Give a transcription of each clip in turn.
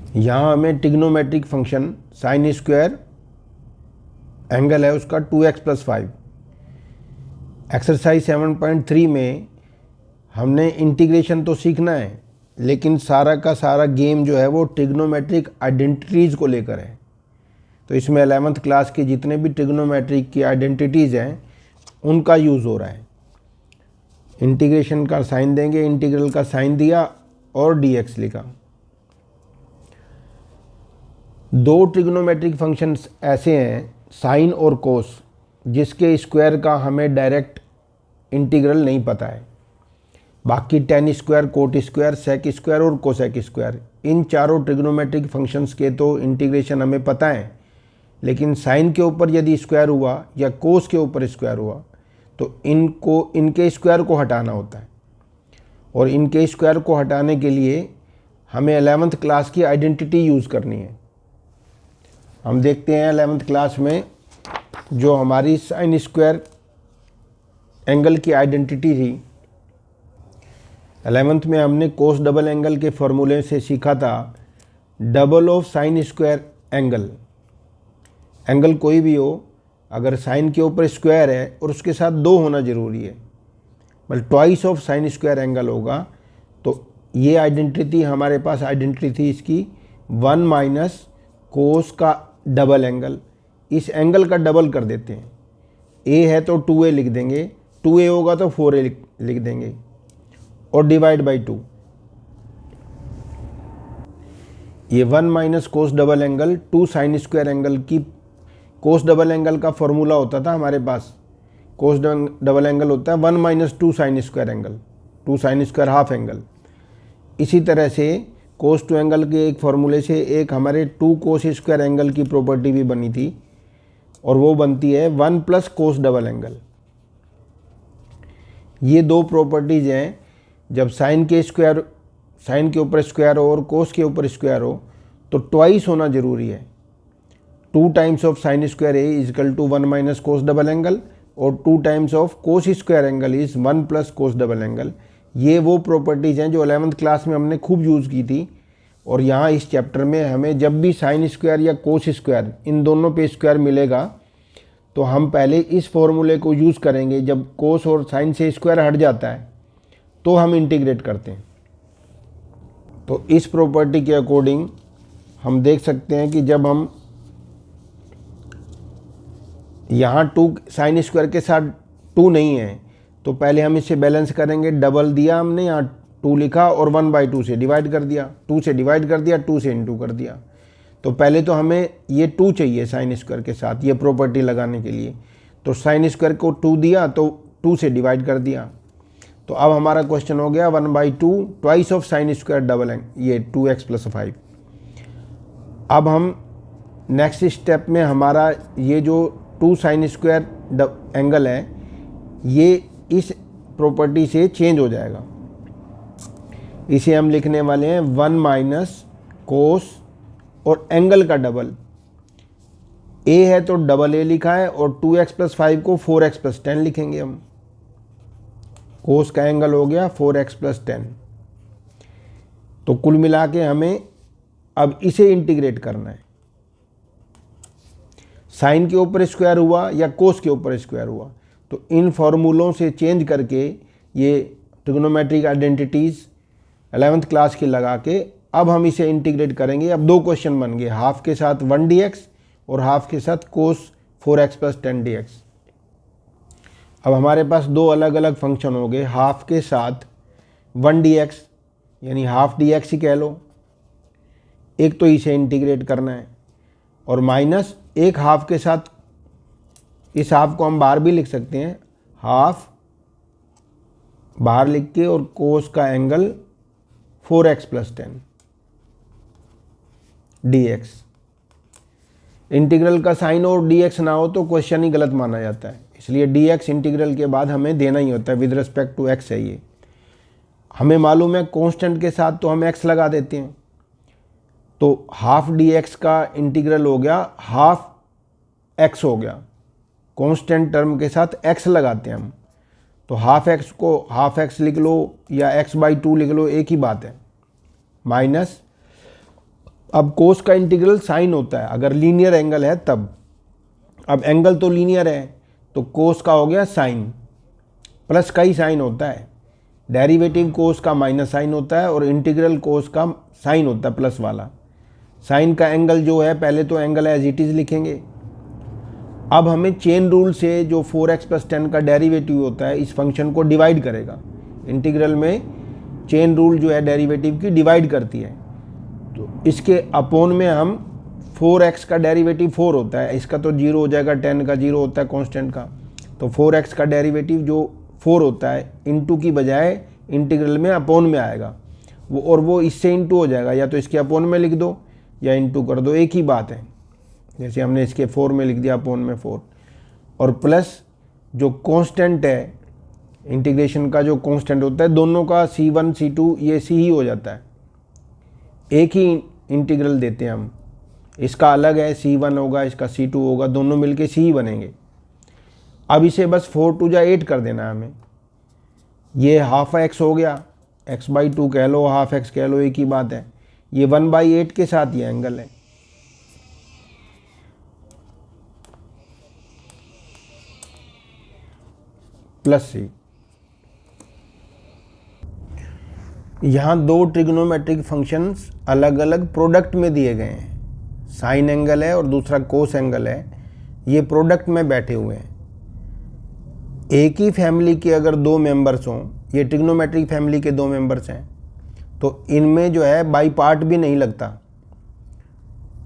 यहाँ हमें trigonometric function sine square angle है उसका 2x+5। एक्सरसाइज 7.3 में हमने इंटीग्रेशन तो सीखना है, लेकिन सारा का सारा गेम जो है वो ट्रिग्नोमेट्रिक आइडेंटिटीज़ को लेकर है। तो इसमें 11th क्लास के जितने भी ट्रिग्नोमेट्रिक की आइडेंटिटीज़ हैं उनका यूज़ हो रहा है। इंटीग्रेशन का साइन देंगे, इंटीग्रल का साइन दिया और dx लिखा। दो ट्रिग्नोमेट्रिक फंक्शंस ऐसे हैं साइन और कोस, जिसके स्क्वायर का हमें डायरेक्ट इंटीग्रल नहीं पता है। बाकी tan square, cot square, sec square और कोसेक स्क्वायर, इन चारों ट्रिग्नोमेट्रिक फंक्शंस के तो इंटीग्रेशन हमें पता है, लेकिन साइन के ऊपर यदि स्क्वायर हुआ या कोस के ऊपर स्क्वायर हुआ तो इनके स्क्वायर को हटाना होता है। और इनके स्क्वायर को हटाने के लिए हमें 11th क्लास की आइडेंटिटी यूज़ करनी है। हम देखते हैं 11th क्लास में जो हमारी साइन स्क्वायर एंगल की आइडेंटिटी थी, 11th में हमने कोस डबल एंगल के फॉर्मूले से सीखा था double of sine square angle. Angle कोई भी हो, अगर साइन के ऊपर स्क्वायर है और उसके साथ 2 होना ज़रूरी है, मतलब twice of sine square angle होगा, तो ये आइडेंटिटी हमारे पास आइडेंटिटी थी इसकी 1 माइनस कोस का डबल एंगल। इस एंगल का डबल कर देते हैं, a है तो 2a लिख देंगे, 2a होगा तो 4a लिख देंगे और डिवाइड बाई 2। ये 1 minus cos double angle 2 sign square angle की, कोस डबल एंगल का फॉर्मूला होता था हमारे पास, कोस डबल एंगल होता है 1 minus 2 sign square angle, 2 sine square half angle. इसी तरह से कोस 2 एंगल के एक फॉर्मूले से एक हमारे 2 कोस स्क्वायर एंगल की प्रॉपर्टी भी बनी थी, और वो बनती है 1 प्लस कोस डबल एंगल। ये दो प्रॉपर्टीज़ हैं, जब साइन के ऊपर स्क्वायर हो और कोस के ऊपर स्क्वायर हो तो ट्वाइस होना ज़रूरी है। 2 times of sine square A is equal to 1 minus cos double angle, और 2 times of cos square angle is 1 plus cos double angle. ये वो प्रॉपर्टीज़ हैं जो 11th क्लास में हमने खूब यूज़ की थी, और यहाँ इस चैप्टर में हमें जब भी साइन स्क्वायर या कोस स्क्वायर इन दोनों पे स्क्वायर मिलेगा तो हम पहले इस फॉर्मूले को यूज़ करेंगे। जब कोस और साइन से स्क्वायर हट जाता है तो हम इंटीग्रेट करते हैं। तो इस प्रॉपर्टी के अकॉर्डिंग हम देख सकते हैं कि जब हम यहाँ 2 साइन स्क्वायर के साथ 2 नहीं है तो पहले हम इसे बैलेंस करेंगे। डबल दिया हमने, यहाँ 2 लिखा और 1/2 से डिवाइड कर दिया, 2 से डिवाइड कर दिया, 2 से इंटू कर दिया। तो पहले तो हमें ये 2 चाहिए साइन स्क्वायर के साथ ये प्रॉपर्टी लगाने के लिए, तो साइन स्क्वायर को 2 दिया तो 2 से डिवाइड कर दिया। तो अब हमारा क्वेश्चन हो गया 1/2 twice of sine square double ये 2x+5। अब हम नेक्स्ट स्टेप में हमारा ये जो 2 साइन स्क्वायर एंगल है ये इस प्रॉपर्टी से चेंज हो जाएगा। इसे हम लिखने वाले हैं 1 माइनस कोस और एंगल का डबल। a है तो डबल a लिखा है, और 2x+5 को 4x+10 लिखेंगे हम। कोस का एंगल हो गया 4x+10। तो कुल मिला के हमें अब इसे इंटीग्रेट करना है। साइन के ऊपर स्क्वायर हुआ या कोस के ऊपर स्क्वायर हुआ, तो इन फॉर्मूलों से चेंज करके ये ट्रिग्नोमेट्रिक आइडेंटिटीज़ 11th क्लास की लगा के अब हम इसे इंटीग्रेट करेंगे। अब 2 क्वेश्चन बन गए, हाफ के साथ 1 dx और हाफ के साथ कोस 4x+10 dx। अब हमारे पास 2 अलग अलग फंक्शन हो गए, हाफ के साथ 1 dx यानी हाफ dx ही कह लो, एक तो इसे इंटीग्रेट करना है, और माइनस एक हाफ के साथ, इस हाफ को हम बाहर भी लिख सकते हैं, हाफ बाहर लिख के और कोस का एंगल 4x+10 dx। इंटीग्रल का साइन और dx ना हो तो क्वेश्चन ही गलत माना जाता है, इसलिए dx इंटीग्रल के बाद हमें देना ही होता है, विद रिस्पेक्ट टू x है ये। हमें मालूम है कांस्टेंट के साथ तो हम x लगा देते हैं, तो हाफ dx का इंटीग्रल हो गया हाफ x हो गया। कांस्टेंट टर्म के साथ x लगाते हैं हम, तो हाफ x को हाफ x लिख लो या x/2 लिख लो, एक ही बात है। माइनस अब कोस का इंटीग्रल साइन होता है अगर लीनियर एंगल है तब। अब एंगल तो लीनियर है तो कोस का हो गया साइन, प्लस का ही साइन होता है। डेरिवेटिव कोस का माइनस साइन होता है और इंटीग्रल कोस का साइन होता है प्लस वाला। साइन का एंगल जो है, पहले तो एंगल एज इट इज़ लिखेंगे। अब हमें चेन रूल से जो 4x + 10 का डेरिवेटिव होता है इस फंक्शन को डिवाइड करेगा। इंटीग्रल में चेन रूल जो है डेरिवेटिव की डिवाइड करती है, तो इसके अपोन में हम 4x का डेरिवेटिव 4 होता है, इसका तो 0 हो जाएगा, 10 का 0 होता है कांस्टेंट का, तो 4x का डेरिवेटिव जो 4 होता है इनटू की बजाय इंटीग्रल में अपोन में आएगा वो, और वो इससे इंटू हो जाएगा, या तो इसके अपोन में लिख दो या इंटू कर दो, एक ही बात है। जैसे हमने इसके 4 में लिख दिया, अपोन में 4, और प्लस जो कांस्टेंट है इंटीग्रेशन का, जो कांस्टेंट होता है दोनों का C1 C2 ये C ही हो जाता है, एक ही इंटीग्रल देते हैं हम। इसका अलग है C1 होगा, इसका C2 होगा, दोनों मिलके C ही बनेंगे। अब इसे बस 4 2 जा 8 कर देना है हमें। ये हाफ x हो गया, x/2 कह लो, हाफ x कह लो, एक ही बात है। ये 1/8 के साथ ये एंगल है। Plus C। यहाँ दो ट्रिग्नोमेट्रिक फंक्शंस अलग अलग प्रोडक्ट में दिए गए हैं, साइन एंगल है और दूसरा कोस एंगल है, ये प्रोडक्ट में बैठे हुए हैं। एक ही फैमिली के अगर दो मेंबर्स हों, ये ट्रिग्नोमेट्रिक फैमिली के दो मेंबर्स हैं, तो इनमें जो है बाई पार्ट भी नहीं लगता।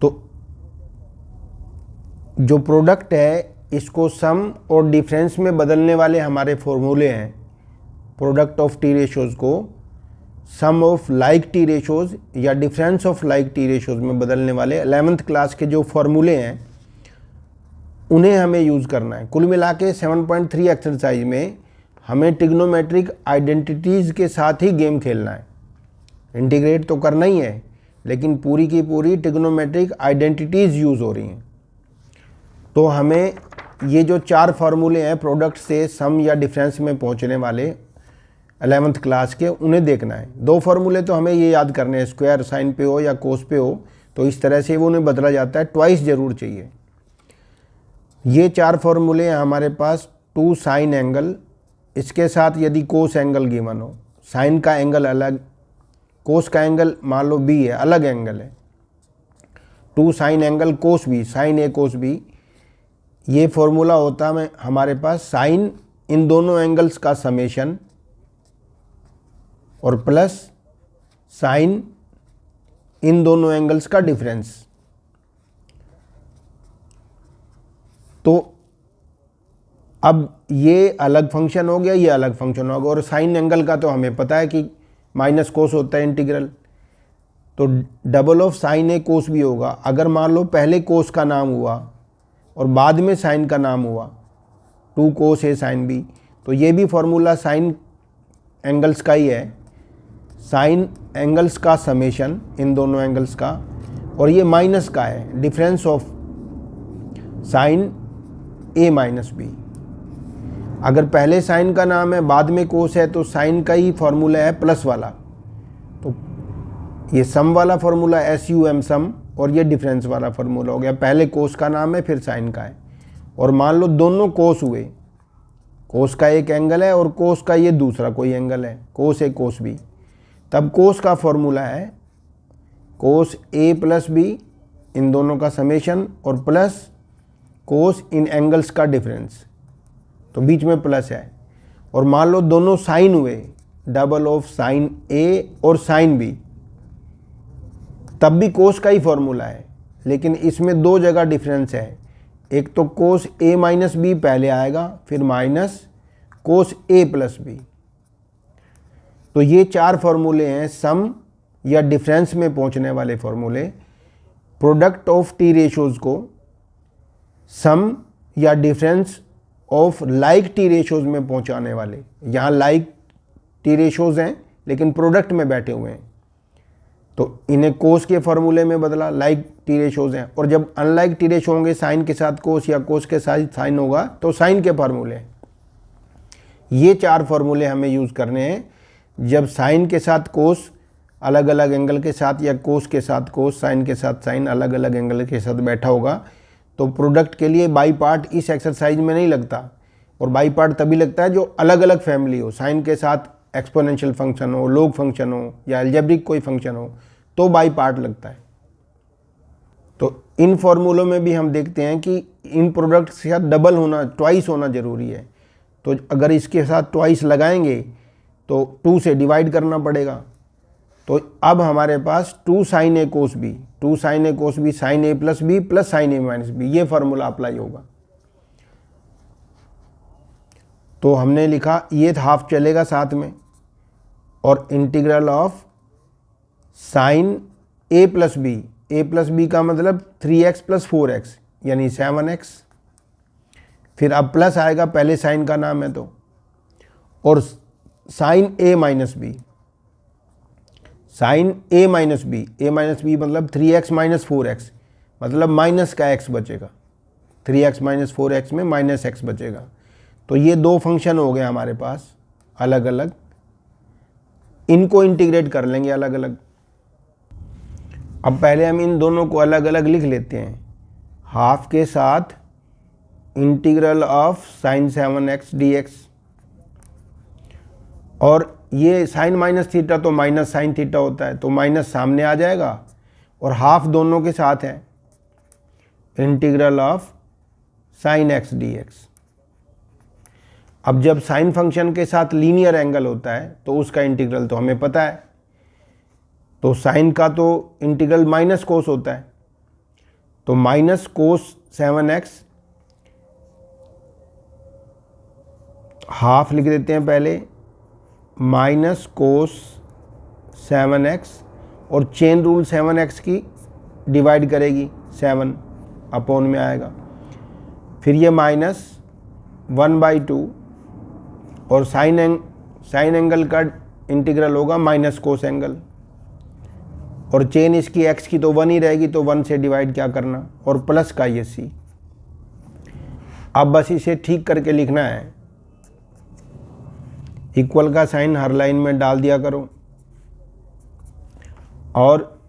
तो जो प्रोडक्ट है इसको सम और डिफरेंस में बदलने वाले हमारे फॉर्मूले हैं। प्रोडक्ट ऑफ टी रेशोज़ को सम ऑफ लाइक टी रेशोज़ या difference of like T ratios में बदलने वाले 11th क्लास के जो फॉर्मूले हैं उन्हें हमें यूज़ करना है। कुल मिला के 7.3 एक्सरसाइज में हमें ट्रिग्नोमेट्रिक आइडेंटिटीज़ के साथ ही गेम खेलना है। इंटीग्रेट तो करना ही है, लेकिन पूरी की पूरी ट्रिग्नोमेट्रिक आइडेंटिटीज़ यूज़ हो रही हैं। तो हमें ये जो 4 फार्मूले हैं प्रोडक्ट से सम या डिफरेंस में पहुंचने वाले 11th क्लास के, उन्हें देखना है। 2 फार्मूले तो हमें ये याद करने हैं, स्क्वायर साइन पे हो या कोस पे हो, तो इस तरह से वो उन्हें बदला जाता है, ट्वाइस ज़रूर चाहिए। ये 4 फार्मूले हैं हमारे पास। 2 साइन एंगल, इसके साथ यदि कोस एंगल गिवन हो, साइन का एंगल अलग, कोस का एंगल मान लो बी है, अलग एंगल है। 2 sine angle cos B, sine A cos B, ये फॉर्मूला होता है हमारे पास साइन इन दोनों एंगल्स का समेशन और प्लस साइन इन दोनों एंगल्स का डिफरेंस। तो अब ये अलग फंक्शन हो गया, ये अलग फंक्शन होगा, और साइन एंगल का तो हमें पता है कि माइनस कोस होता है इंटीग्रल, तो डबल ऑफ साइन ए कोस भी होगा। अगर मान लो पहले कोस का नाम हुआ और बाद में साइन का नाम हुआ, 2 कोस ए साइन बी, तो ये भी फॉर्मूला साइन एंगल्स का ही है, साइन एंगल्स का समेशन इन दोनों एंगल्स का, और ये माइनस का है, difference of sine A minus B. अगर पहले साइन का नाम है बाद में कोस है तो साइन का ही फॉर्मूला है प्लस वाला, तो ये सम वाला फॉर्मूला SUM सम, और ये डिफरेंस वाला फॉर्मूला हो गया। पहले कोस का नाम है फिर साइन का है, और मान लो दोनों कोस हुए, कोस का एक एंगल है और कोस का ये दूसरा कोई एंगल है, कोस ए कोस बी, तब कोस का फॉर्मूला है कोस ए प्लस बी, इन दोनों का समेशन, और प्लस कोस इन एंगल्स का डिफरेंस, तो बीच में प्लस है। और मान लो दोनों साइन हुए, डबल ऑफ साइन ए और साइन बी, तब भी कोस का ही फॉर्मूला है, लेकिन इसमें 2 जगह डिफरेंस है। एक तो कोस ए माइनस बी पहले आएगा, फिर minus cos A plus B. तो ये 4 फार्मूले हैं सम या डिफरेंस में पहुंचने वाले फार्मूले। प्रोडक्ट ऑफ टी रेशोज़ को सम या difference of like T ratios में पहुंचाने वाले। यहाँ लाइक टी रेशोज़ हैं लेकिन प्रोडक्ट में बैठे हुए हैं, तो इन्हें कोस के फार्मूले में बदला, लाइक टी रेशोज़ हैं। और जब अनलाइक टी रेशो होंगे, साइन के साथ कोस या कोस के साथ साइन होगा, तो साइन के फार्मूले हैं। ये 4 फार्मूले हमें यूज़ करने हैं जब साइन के साथ कोस अलग अलग एंगल के साथ या कोस के साथ कोस, साइन के साथ साइन, अलग अलग एंगल के साथ बैठा होगा, तो प्रोडक्ट के लिए बाई पार्ट इस एक्सरसाइज में नहीं लगता। और बाई पार्ट तभी लगता है जो अलग अलग फैमिली हो, साइन के साथ एक्सपोनेंशियल फंक्शन हो, लॉग फंक्शन हो या अलजेब्रिक कोई फंक्शन हो, तो बाई पार्ट लगता है। तो इन फॉर्मूलों में भी हम देखते हैं कि इन प्रोडक्ट्स के साथ डबल होना, ट्वाइस होना ज़रूरी है। तो अगर इसके साथ ट्वाइस लगाएंगे तो 2 से डिवाइड करना पड़ेगा। तो अब हमारे पास 2 sine A cos B, 2 sine A cos B sine A plus B plus sign A minus B, ये फार्मूला अप्लाई होगा। तो हमने लिखा ये हाफ चलेगा साथ में, और integral of sine A plus B, A plus B का मतलब 3x प्लस 4x यानी 7x। फिर अब प्लस आएगा, पहले साइन का नाम है तो, और sign A minus B, sine A minus B, A minus B मतलब 3x माइनस 4x, मतलब माइनस का x बचेगा, 3x माइनस 4x में माइनस x बचेगा। तो ये 2 फंक्शन हो गए हमारे पास अलग अलग, इनको इंटीग्रेट कर लेंगे अलग अलग। अब पहले हम इन दोनों को अलग अलग लिख लेते हैं। हाफ के साथ integral of sign 7x dx, और ये साइन माइनस थीटा तो माइनस साइन थीटा होता है, तो माइनस सामने आ जाएगा, और हाफ दोनों के साथ है integral of sign x dx। अब जब साइन फंक्शन के साथ लीनियर एंगल होता है तो उसका इंटीग्रल तो हमें पता है, तो साइन का तो इंटीग्रल माइनस कोस होता है, तो माइनस कोस 7x, हाफ लिख देते हैं पहले, माइनस कोस 7x, और चेन रूल 7x की डिवाइड करेगी 7 अपॉन में आएगा। फिर ये माइनस 1/2, और साइन एंगल का इंटीग्रल होगा माइनस कोस एंगल, और चेन इसकी x की तो 1 ही रहेगी, तो 1 से डिवाइड क्या करना, और प्लस का ये c। अब बस इसे ठीक करके लिखना है, इक्वल का साइन हर लाइन में डाल दिया करो, और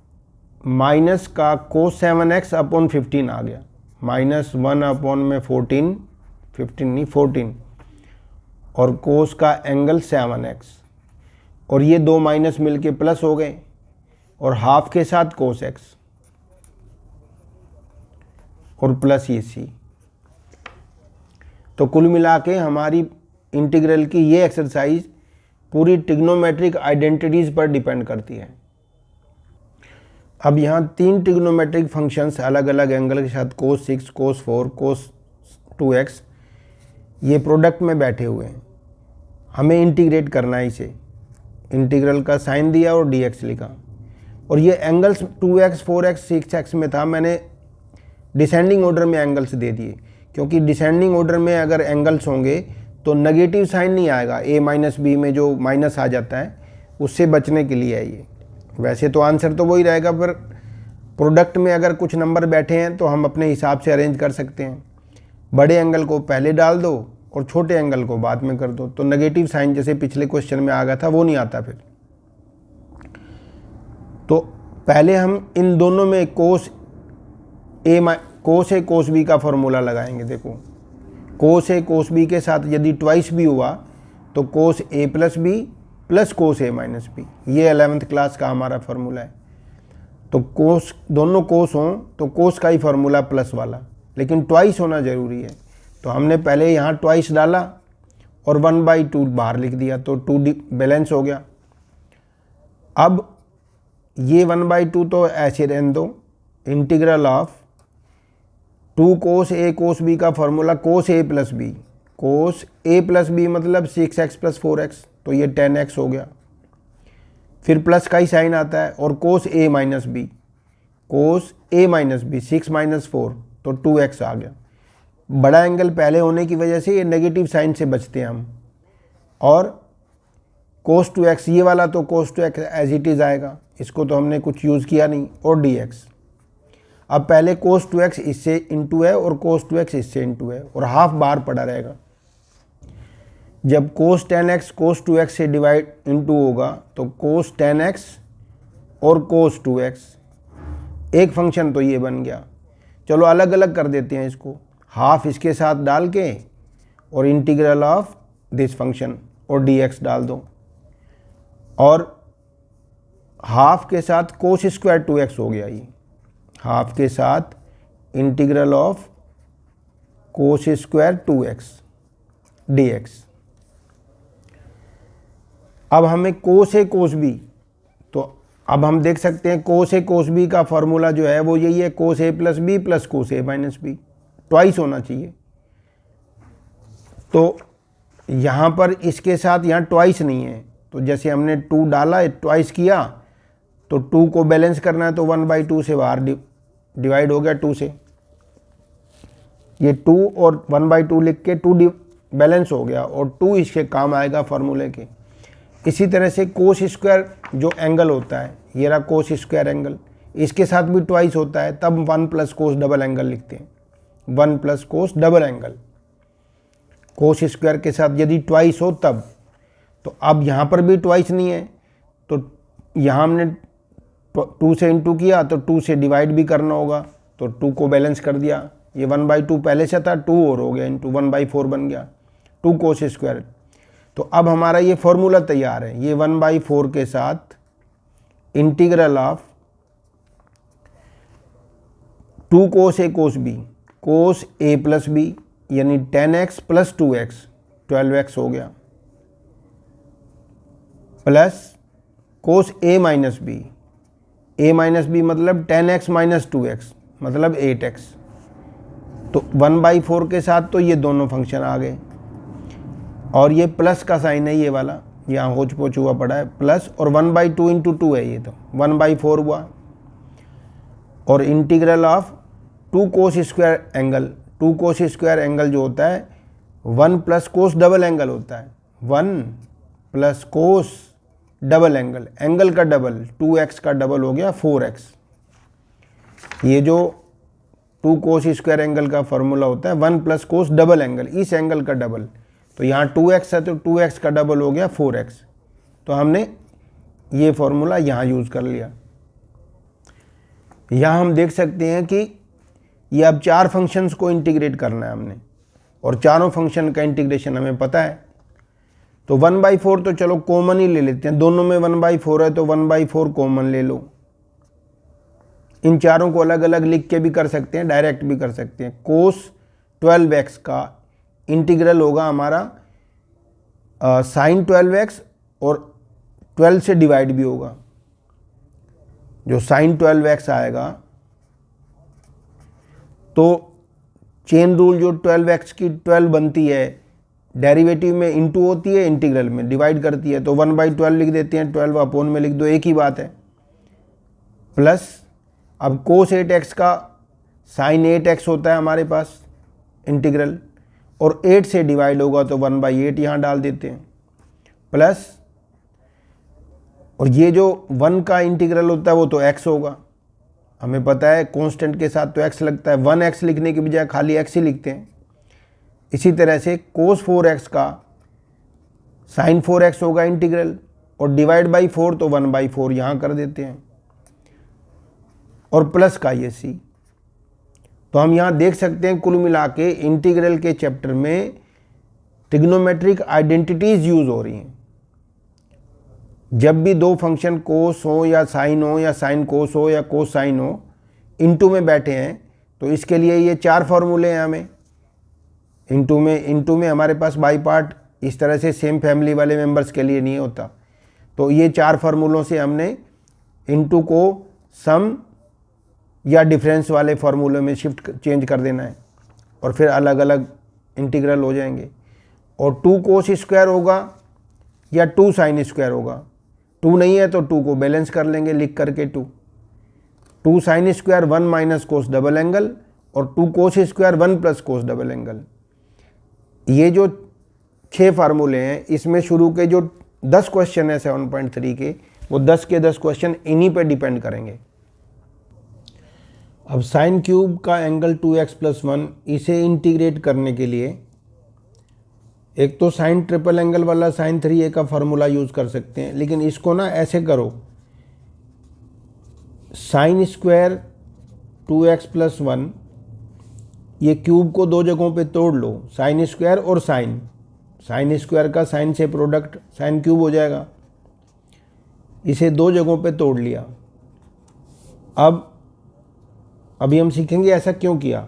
माइनस का कोस 7x अपॉन 15 आ गया, माइनस 1 अपॉन में 14, 15 नहीं 14, और कोस का एंगल 7x, और ये 2 माइनस मिलके प्लस हो गए, और हाफ के साथ कोस x, और प्लस ये c। तो कुल मिला के हमारी इंटीग्रल की ये एक्सरसाइज पूरी ट्रिग्नोमेट्रिक आइडेंटिटीज पर डिपेंड करती है। अब यहाँ 3 ट्रिग्नोमेट्रिक फंक्शंस अलग अलग एंगल के साथ कोस 6, कोस 4, कोस 2x ये प्रोडक्ट में बैठे हुए हैं। हमें इंटीग्रेट करना है इसे, इंटीग्रल का साइन दिया और dx लिखा, और ये एंगल्स 2x, 4x, 6x में था, मैंने डिसेंडिंग ऑर्डर में एंगल्स दे दिए, क्योंकि डिसेंडिंग ऑर्डर में अगर एंगल्स होंगे तो नेगेटिव साइन नहीं आएगा, a माइनस बी में जो माइनस आ जाता है उससे बचने के लिए है ये। वैसे तो आंसर तो वही रहेगा, पर प्रोडक्ट में अगर कुछ नंबर बैठे हैं तो हम अपने हिसाब से अरेंज कर सकते हैं, बड़े एंगल को पहले डाल दो और छोटे एंगल को बाद में कर दो, तो नेगेटिव साइन जैसे पिछले क्वेश्चन में आ गया था वो नहीं आता फिर। तो पहले हम इन दोनों में कोस ए कोस बी का फॉर्मूला लगाएंगे। देखो कोस ए कोस बी के साथ यदि ट्वाइस भी हुआ तो cos A plus B plus cos A minus B, ये 11th क्लास का हमारा फॉर्मूला है। तो कोस दोनों कोस हों तो कोस का ही फॉर्मूला प्लस वाला, लेकिन ट्वाइस होना ज़रूरी है। तो हमने पहले यहाँ ट्वाइस डाला और 1/2 बाहर लिख दिया, तो 2 बैलेंस हो गया। अब ये 1/2 तो ऐसे रहने दो, integral of 2 cos A cos B का formula cos A plus B, cos A plus B मतलब 6x प्लस 4x, तो ये 10x हो गया। फिर प्लस का ही साइन आता है, और कोस A minus B, cos A minus B 6 minus 4 तो 2x आ गया। बड़ा एंगल पहले होने की वजह से ये नेगेटिव साइन से बचते हैं हम, और कोस 2x ये वाला तो कोस 2x एज इट इज़ आएगा, इसको तो हमने कुछ यूज़ किया नहीं, और dx। अब पहले कोस 2x इससे इंटू है और कोस 2x इससे इंटू है, और हाफ बाहर पड़ा रहेगा। जब कोस 10x कोस 2x से डिवाइड इंटू होगा तो कोस 10x और कोस 2x। एक फंक्शन तो ये बन गया। चलो अलग अलग कर देते हैं इसको, हाफ इसके साथ डाल के और इंटीग्रल ऑफ दिस फंक्शन और dx डाल दो, और हाफ के साथ कोस स्क्वायर 2x हो गया। ये हाफ के साथ integral of cos square 2x dx। अब हमें कोस ए कोस बी, तो अब हम देख सकते हैं कोस ए कोस बी का फॉर्मूला जो है वो यही है, कोस A plus B plus cos A minus B, twice होना चाहिए। तो यहाँ पर इसके साथ यहाँ ट्वाइस नहीं है, तो जैसे हमने 2 डाला, ट्वाइस किया, तो 2 को बैलेंस करना है तो 1/2 से बाहर डिवाइड हो गया 2 से। ये 2 और 1/2 लिख के 2 बैलेंस हो गया और 2 इसके काम आएगा फार्मूले के। इसी तरह से कोस स्क्वायर जो एंगल होता है, ये रहा कोस स्क्वायर एंगल, इसके साथ भी ट्वाइस होता है, तब 1 प्लस कोस डबल एंगल लिखते हैं, 1 प्लस कोस डबल एंगल। कोस स्क्वायर के साथ यदि ट्वाइस हो तब, तो अब यहाँ पर भी ट्वाइस नहीं है, तो यहाँ हमने 2 से इंटू किया तो 2 से डिवाइड भी करना होगा, तो 2 को बैलेंस कर दिया। ये 1/2 पहले से था, 2 और हो गया, इंटू 1/4 बन गया, 2 कोस स्क्वायर। तो अब हमारा ये फॉर्मूला तैयार है। ये 1/4 के साथ integral of 2 cos A cos B, cos A plus B यानी 10x प्लस 2x 12x हो गया, plus cos A minus B, A minus B मतलब 10x माइनस 2x मतलब 8x। तो 1/4 के साथ तो ये दोनों फंक्शन आ गए, और ये प्लस का साइन है, ये वाला यहाँ होच पोच हुआ पड़ा है, प्लस, और 1/2 इंटू 2 है, ये तो 1/4 हुआ, और integral of 2 cos square angle, 2 cos square angle जो होता है 1 प्लस कोस डबल एंगल होता है, 1 plus cos double angle, angle का डबल, 2x का डबल हो गया 4x। ये जो 2 कोस स्क्वायर एंगल का फॉर्मूला होता है 1 प्लस कोस डबल एंगल, इस एंगल का डबल, तो यहाँ 2x है तो 2x का डबल हो गया 4x। तो हमने ये फॉर्मूला यहाँ यूज़ कर लिया। यहाँ हम देख सकते हैं कि ये अब 4 फंक्शंस को इंटीग्रेट करना है हमने, और चारों फंक्शन का इंटीग्रेशन हमें पता है। तो 1/4 तो चलो कॉमन ही ले लेते हैं, दोनों में 1/4 है तो 1/4 कॉमन ले लो। इन चारों को अलग अलग लिख के भी कर सकते हैं, डायरेक्ट भी कर सकते हैं। कोस 12x का इंटीग्रल होगा हमारा साइन 12x, और 12 से डिवाइड भी होगा, जो साइन 12x आएगा। तो चेन रूल जो 12x की 12 बनती है, डेरिवेटिव में इंटू होती है, इंटीग्रल में डिवाइड करती है, तो 1/12 लिख देते हैं, 12 अपॉन में लिख दो, एक ही बात है। प्लस अब कोस 8x का साइन 8x होता है हमारे पास इंटीग्रल, और 8 से डिवाइड होगा तो 1/8 यहाँ डाल देते हैं, प्लस, और ये जो 1 का इंटीग्रल होता है वो तो x होगा, हमें पता है कांस्टेंट के साथ तो x लगता है, 1x लिखने के बजाय खाली x ही लिखते हैं। इसी तरह से कोस 4x का साइन 4x होगा इंटीग्रल, और डिवाइड बाई 4 तो 1/4 यहाँ कर देते हैं, और प्लस का ये c। तो हम यहाँ देख सकते हैं कुल मिला के इंटीग्रल के चैप्टर में ट्रिग्नोमेट्रिक आइडेंटिटीज यूज हो रही हैं। जब भी दो फंक्शन कोस हो या साइन हो, या साइन कोस हो या कोस साइन हो, इनटू में बैठे हैं, तो इसके लिए ये 4 फॉर्मूले हैं हमें। इनटू में हमारे पास बाई पार्ट इस तरह से सेम फैमिली वाले मेंबर्स के लिए नहीं होता, तो ये 4 फार्मूलों से हमने इनटू को सम या डिफरेंस वाले फार्मूले में शिफ्ट चेंज कर देना है, और फिर अलग अलग इंटीग्रल हो जाएंगे। और 2 कोस स्क्वायर होगा या 2 साइन स्क्वायर होगा, 2 नहीं है तो 2 को बैलेंस कर लेंगे लिख करके 2 sign square 1 minus cos double angle, और 2 कोस square 1 plus cos double angle. ये जो 6 फार्मूले हैं, इसमें शुरू के जो 10 क्वेश्चन है 7.3 के, वो 10 के 10 क्वेश्चन इन्हीं पे डिपेंड करेंगे। अब साइन क्यूब का एंगल 2x प्लस 1, इसे इंटीग्रेट करने के लिए एक तो साइन ट्रिपल एंगल वाला sin 3a का फार्मूला यूज़ कर सकते हैं, लेकिन इसको ना ऐसे करो साइन स्क्वायर 2x प्लस 1, ये क्यूब को दो जगहों पे तोड़ लो, साइन स्क्वायर और साइन, साइन स्क्वायर का साइन से प्रोडक्ट साइन क्यूब हो जाएगा। इसे दो जगहों पे तोड़ लिया। अभी हम सीखेंगे ऐसा क्यों किया।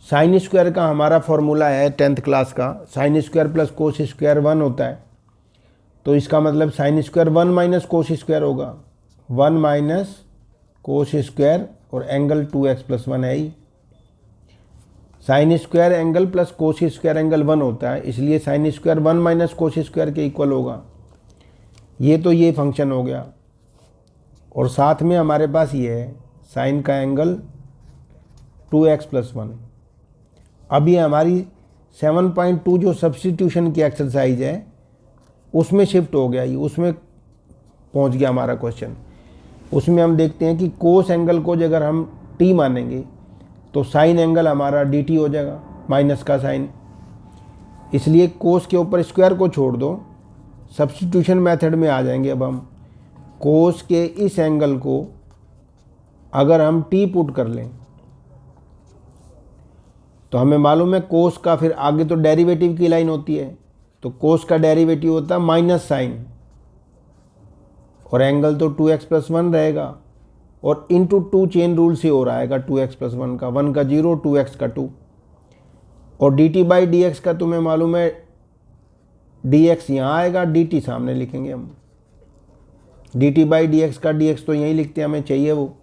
साइन स्क्वायर का हमारा फॉर्मूला है 10th क्लास का, sine square plus cos square 1 होता है। तो इसका मतलब sine square 1 minus cos square होगा, 1 माइनस कोस स्क्वायर और एंगल 2x प्लस 1 है ही। Sine square angle plus cos square angle 1 होता है, इसलिए sine square 1 minus cos square के इक्वल होगा। ये फंक्शन हो गया। और साथ में हमारे पास ये है साइन का एंगल 2x प्लस 1। अब ये हमारी 7.2 जो सब्स्टिट्यूशन की एक्सरसाइज है उसमें शिफ्ट हो गया, ये उसमें पहुंच गया हमारा क्वेश्चन। उसमें हम देखते हैं कि कोस एंगल को अगर हम t मानेंगे तो साइन एंगल हमारा dt हो जाएगा, माइनस का साइन। इसलिए कोस के ऊपर स्क्वायर को छोड़ दो, सब्स्टिट्यूशन मेथड में आ जाएंगे। अब हम कोस के इस एंगल को अगर हम t पुट कर लें तो हमें मालूम है कोस का फिर आगे तो डेरिवेटिव की लाइन होती है, तो कोस का डेरिवेटिव होता है माइनस साइन, और एंगल तो 2x प्लस 1 रहेगा, और इंटू 2 चेन रूल से हो रहा है 2x प्लस 1 का, 1 का 0, 2x का 2। और dt बाई डी एक्स का तुम्हें मालूम है dx यहाँ आएगा, dt सामने लिखेंगे हम। dt बाई डी एक्स का dx तो यहीं लिखते हैं, हमें चाहिए वो।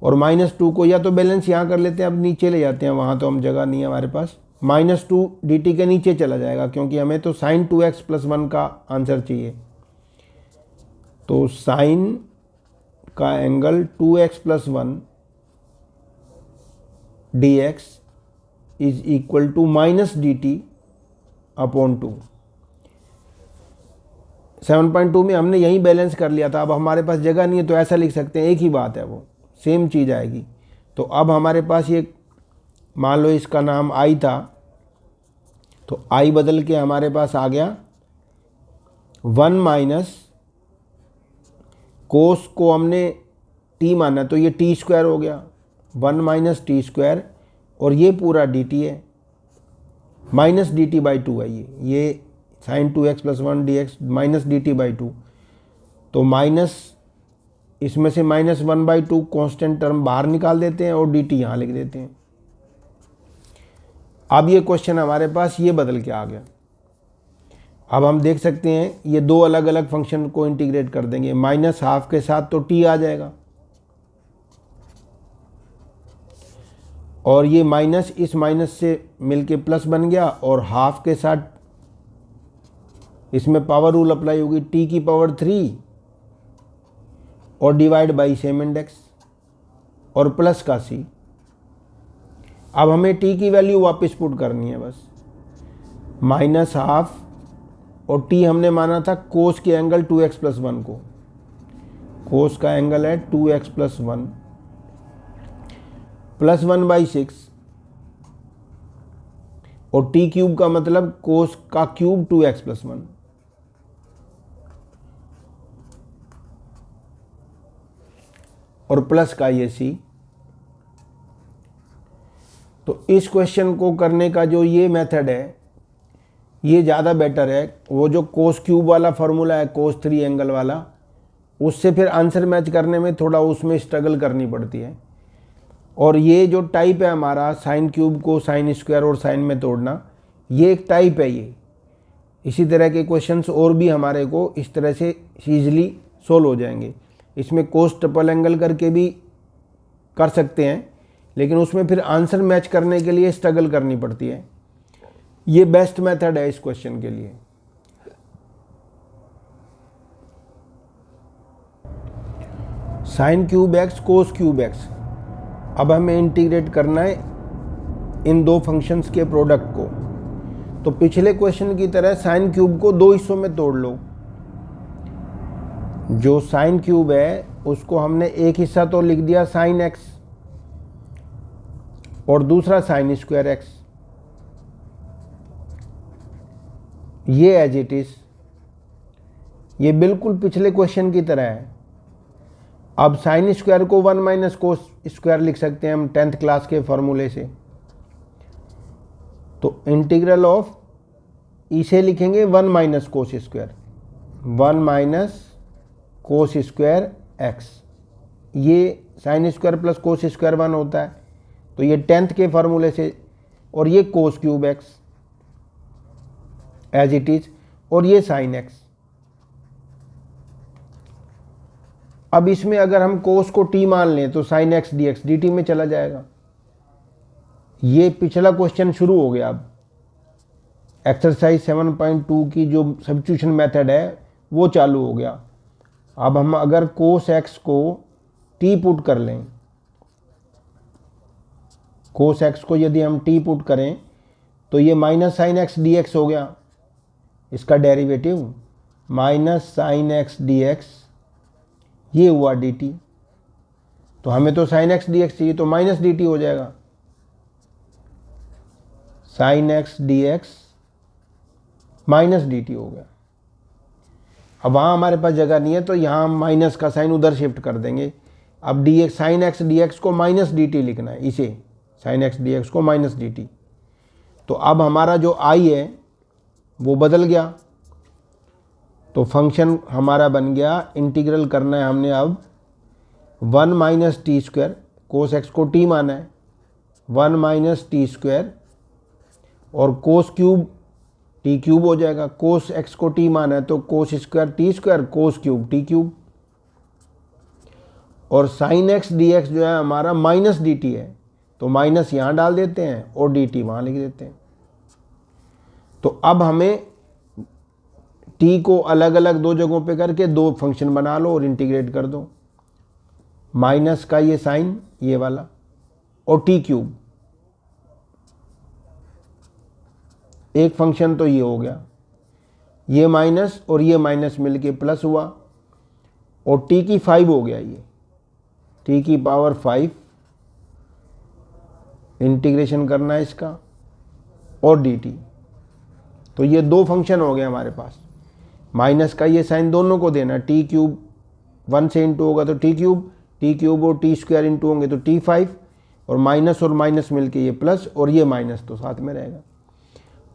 और -2 को या तो बैलेंस यहाँ कर लेते हैं, अब नीचे ले जाते हैं, वहाँ तो हम जगह नहीं है हमारे पास। -2 dt के नीचे चला जाएगा क्योंकि हमें तो साइन 2x प्लस 1 का आंसर चाहिए। तो साइन का angle 2x plus 1 dx is equal to minus dt upon 2। 7.2 में हमने यही बैलेंस कर लिया था, अब हमारे पास जगह नहीं है तो ऐसा लिख सकते हैं, एक ही बात है, वो सेम चीज़ आएगी। तो अब हमारे पास ये मान लो इसका नाम i था, तो i बदल के हमारे पास आ गया 1 माइनस कोस को हमने t माना तो ये t स्क्वायर हो गया, 1 माइनस टी स्क्वायर, और ये पूरा dt है, माइनस dt बाई 2 है ये sine 2x plus 1 dx minus dt by 2। तो माइनस इसमें से -1/2 कांस्टेंट टर्म बाहर निकाल देते हैं और dt यहाँ लिख देते हैं। अब ये क्वेश्चन हमारे पास ये बदल के आ गया। अब हम देख सकते हैं ये दो अलग अलग फंक्शन को इंटीग्रेट कर देंगे, -12 के साथ तो t आ जाएगा, और ये माइनस इस माइनस से मिलके प्लस बन गया, और हाफ के साथ इसमें पावर रूल अप्लाई होगी, t की पावर 3 और डिवाइड बाई सेम इंडेक्स और प्लस का c। अब हमें t की वैल्यू वापस पुट करनी है बस, -12 और t हमने माना था कोस के एंगल 2x प्लस 1 को, कोस का एंगल है 2x प्लस 1 प्लस 1/6, और t क्यूब का मतलब कोस का क्यूब 2x प्लस 1। और प्लस का ये c। तो इस क्वेश्चन को करने का जो ये मेथड है ये ज़्यादा बेटर है। वो जो कोस क्यूब वाला फार्मूला है कोस 3 एंगल वाला, उससे फिर आंसर मैच करने में थोड़ा उसमें स्ट्रगल करनी पड़ती है। और ये जो टाइप है हमारा साइन क्यूब को साइन स्क्वायर और साइन में तोड़ना, ये एक टाइप है ये। इसी तरह के क्वेश्चंस और भी हमारे को इस तरह से ईजिली सोल्व हो जाएंगे। इसमें कोस ट्रिपल एंगल करके भी कर सकते हैं, लेकिन उसमें फिर आंसर मैच करने के लिए स्ट्रगल करनी पड़ती है। ये बेस्ट मेथड है इस क्वेश्चन के लिए। साइन क्यूब एक्स कोस क्यूब एक्स, अब हमें इंटीग्रेट करना है इन दो फंक्शंस के प्रोडक्ट को। तो पिछले क्वेश्चन की तरह साइन क्यूब को दो हिस्सों में तोड़ लो। जो साइन क्यूब है उसको हमने एक हिस्सा तो लिख दिया साइन एक्स और दूसरा साइन स्क्वायर एक्स, ये एज इट इज, ये बिल्कुल पिछले क्वेश्चन की तरह है। अब साइन स्क्वायर को 1 माइनस कोस स्क्वायर लिख सकते हैं हम 10th क्लास के फॉर्मूले से। तो इंटीग्रल ऑफ इसे लिखेंगे 1 minus cos square, 1 minus cos square x. ये sine square plus cos square 1 होता है, तो ये 10th के फॉर्मूले से। और ये cos cube x as it is, और ये साइन एक्स। अब इसमें अगर हम कोस को टी मान लें तो sine x D x D T में चला जाएगा। ये पिछला क्वेश्चन शुरू हो गया। अब एक्सरसाइज 7.2 की जो सब्स्टिट्यूशन मेथड है वो चालू हो गया। अब हम अगर कोस एक्स को टी पुट कर लें, कोस एक्स को यदि हम टी पुट करें तो ये minus sine x D x हो गया, इसका derivative minus sine x D x, ये हुआ डी टी। तो हमें तो साइन एक्स डी एक्स चाहिए, तो माइनस डी टी हो जाएगा, sine x D x minus D T हो गया। अब वहाँ हमारे पास जगह नहीं है तो यहाँ हम माइनस का साइन उधर शिफ्ट कर देंगे। अब D x sine x D x को माइनस डी टी लिखना है, इसे साइन एक्स डी एक्स को माइनस डी टी। तो अब हमारा जो आई है वो बदल गया, तो फंक्शन हमारा बन गया, इंटीग्रल करना है हमने अब 1 minus T square, cos x को टी माना है, 1 माइनस टी स्क्वायर और कोस क्यूब टी क्यूब हो जाएगा। कोस एक्स को टी माना है तो cos square T square, cos cube T cube. और साइन एक्स डी एक्स जो है हमारा माइनस डी टी है, तो माइनस यहाँ डाल देते हैं और डी टी वहाँ लिख देते हैं। तो अब हमें टी को अलग अलग दो जगहों पे करके दो फंक्शन बना लो और इंटीग्रेट कर दो। माइनस का ये साइन ये वाला और टी क्यूब, एक फंक्शन तो ये हो गया, ये माइनस और ये माइनस मिलके प्लस हुआ, और टी की 5 हो गया, ये टी की पावर 5 इंटीग्रेशन करना है इसका, और डी टी। तो ये दो फंक्शन हो गए हमारे पास। माइनस का ये साइन दोनों को देना, टी क्यूब 1 से इंटू होगा तो टी क्यूब और टी स्क्वायर इंटू होंगे तो T5, और माइनस मिलके ये प्लस, और ये माइनस तो साथ में रहेगा।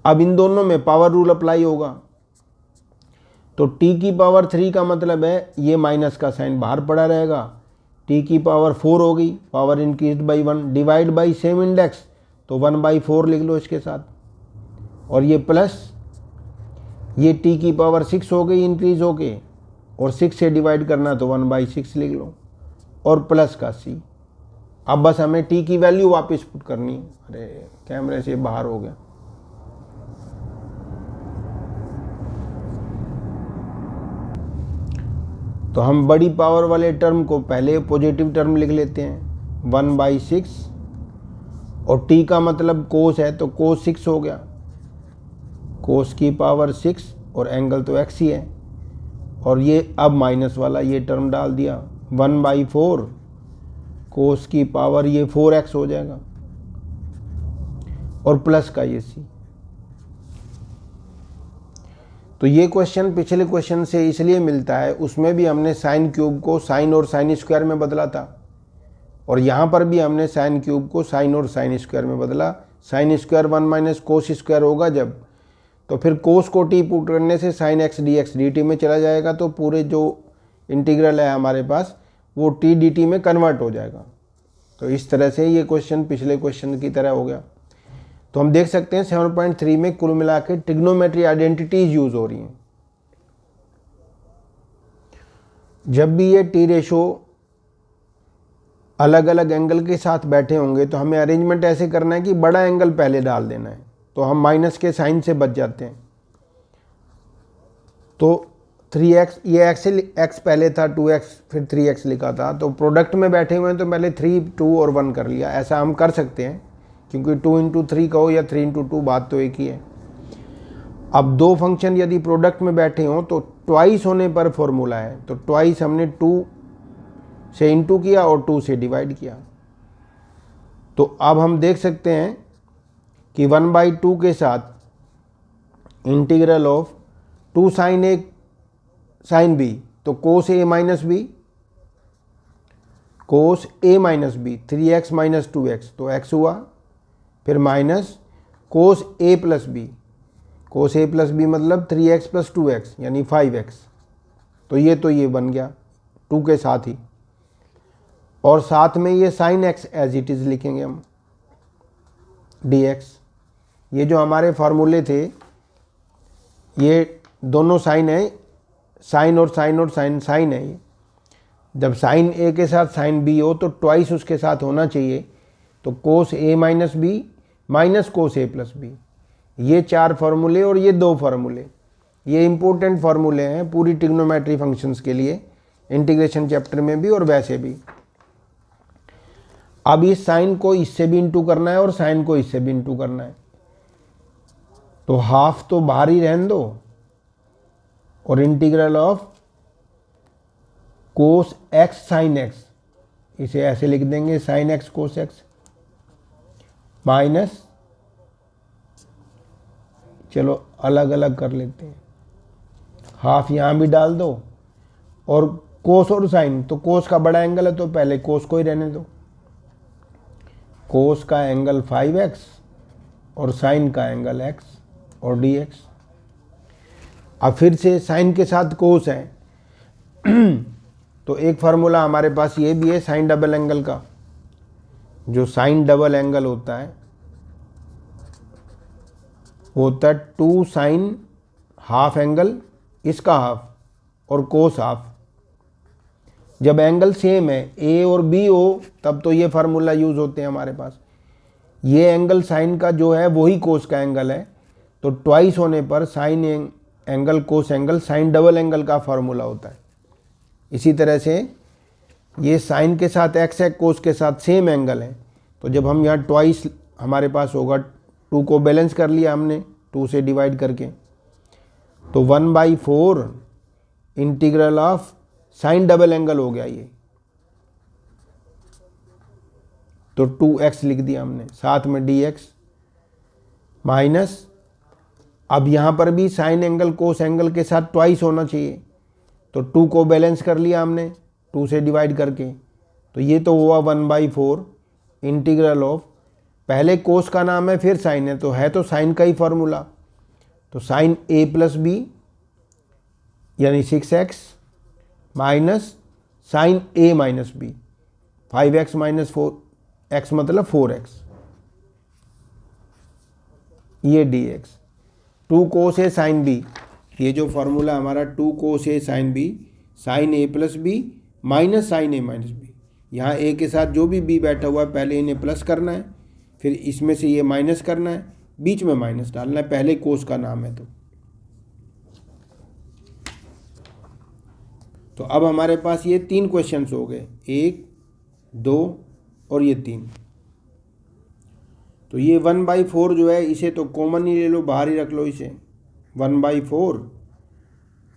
अब इन दोनों में पावर रूल अप्लाई होगा, तो t की पावर 3 का मतलब है ये माइनस का साइन बाहर पड़ा रहेगा, t की पावर 4 हो गई, power increase by 1, divide by same index, तो 1/4 लिख लो इसके साथ, और ये प्लस, ये t की पावर 6 हो गई इंक्रीज होके, और 6 से डिवाइड करना तो 1/6 लिख लो, और प्लस का c। अब बस हमें t की वैल्यू वापस पुट करनी है। अरे कैमरे से बाहर हो गया। तो हम बड़ी पावर वाले टर्म को पहले पॉजिटिव टर्म लिख लेते हैं 1/6, और t का मतलब कोस है तो कोस 6 हो गया, कोस की पावर 6, और एंगल तो x ही है। और ये अब माइनस वाला ये टर्म डाल दिया 1/4, कोस की पावर ये 4x हो जाएगा, और प्लस का ये c। तो ये क्वेश्चन पिछले क्वेश्चन से इसलिए मिलता है, उसमें भी हमने साइन क्यूब को साइन और साइन स्क्वायर में बदला था, और यहाँ पर भी हमने साइन क्यूब को साइन और साइन स्क्वायर में बदला। Sign square 1 minus cos square होगा जब, तो फिर कोस को टी पुट करने से साइन एक्स डी टी में चला जाएगा, तो पूरे जो इंटीग्रल है हमारे पास वो टी डी टी में कन्वर्ट हो जाएगा। तो इस तरह से ये क्वेश्चन पिछले क्वेश्चन की तरह हो गया। तो हम देख सकते हैं 7.3 में कुल मिला के ट्रिग्नोमेट्री आइडेंटिटीज यूज हो रही हैं। जब भी ये टी रेशो अलग अलग एंगल के साथ बैठे होंगे तो हमें अरेंजमेंट ऐसे करना है कि बड़ा एंगल पहले डाल देना है, तो हम माइनस के साइन से बच जाते हैं। तो 3x, ये x पहले था, 2x फिर 3x लिखा था, तो प्रोडक्ट में बैठे हुए हैं तो पहले 3, 2 और 1 कर लिया। ऐसा हम कर सकते हैं, क्योंकि 2 इंटू 3 कहो या 3 इंटू 2 बात तो एक ही है। अब दो फंक्शन यदि प्रोडक्ट में बैठे हों तो ट्वाइस होने पर फॉर्मूला है, तो ट्वाइस हमने 2 से इंटू किया और 2 से डिवाइड किया। तो अब हम देख सकते हैं कि 1/2 के साथ integral of 2 sine A sine B, तो cos A minus B, cos A minus B, 3x minus 2x तो x हुआ, फिर minus cos A plus B, cos A plus B मतलब 3x प्लस 2x यानी 5x, तो ये बन गया 2 के साथ ही, और साथ में ये sine x as it is लिखेंगे हम dx। ये जो हमारे फार्मूले थे ये दोनों साइन है, साइन और साइन और साइन, साइन है ये। जब साइन ए के साथ साइन बी हो तो ट्वाइस उसके साथ होना चाहिए, तो cos A minus B minus cos A plus B, ये 4 फार्मूले और ये 2 फार्मूले, ये इंपॉर्टेंट फार्मूले हैं पूरी ट्रिग्नोमेट्री फंक्शंस के लिए, इंटीग्रेशन चैप्टर में भी और वैसे भी। अब इस साइन को इससे भी इंटू करना है और साइन को इससे भी इंटू करना है, तो हाफ तो बाहर ही रहने दो, और integral of cos x sine x, इसे ऐसे लिख देंगे sine x cos x, minus, चलो अलग अलग कर लेते हैं, हाफ यहाँ भी डाल दो, और कोस और साइन, तो कोस का बड़ा एंगल है तो पहले कोस को ही रहने दो, कोस का एंगल 5x और साइन का एंगल x और dx। अब फिर से साइन के साथ कोस है तो एक फार्मूला हमारे पास ये भी है साइन डबल एंगल का, जो साइन डबल एंगल होता है वो होता है 2 साइन हाफ एंगल, इसका हाफ और कोस हाफ। जब एंगल सेम है ए और बी हो तब तो ये फार्मूला यूज़ होते हैं हमारे पास। ये एंगल साइन का जो है वही कोस का एंगल है, तो ट्वाइस होने पर साइन एंगल कोस एंगल साइन डबल एंगल का फार्मूला होता है। इसी तरह से ये साइन के साथ एक्स है, कोस के साथ सेम एंगल है, तो जब हम यहाँ ट्वाइस हमारे पास होगा, 2 को बैलेंस कर लिया हमने 2 से डिवाइड करके, तो 1/4 integral of sign double angle हो गया ये, तो 2x लिख दिया हमने, साथ में dx माइनस, अब यहाँ पर भी साइन एंगल कोस एंगल के साथ ट्वाइस होना चाहिए, तो 2 को बैलेंस कर लिया हमने 2 से डिवाइड करके, तो ये तो हुआ 1/4 इंटीग्रल ऑफ, पहले कोस का नाम है फिर साइन है, तो है तो साइन का ही फार्मूला, तो साइन a प्लस बी यानी 6x minus sine a minus B, 5x minus 4x मतलब 4x, ये dx। 2 cos A sine B, ये जो फार्मूला हमारा 2 cos A sine B, sine a plus B minus sine a minus B, यहाँ a के साथ जो भी b बैठा हुआ है पहले इन्हें प्लस करना है, फिर इसमें से ये माइनस करना है, बीच में माइनस डालना है, पहले कोस का नाम है तो अब हमारे पास ये 3 क्वेश्चंस हो गए, 1, 2 और ये 3। तो ये 1/4 जो है इसे तो कॉमन ही ले लो, बाहर ही रख लो इसे 1/4।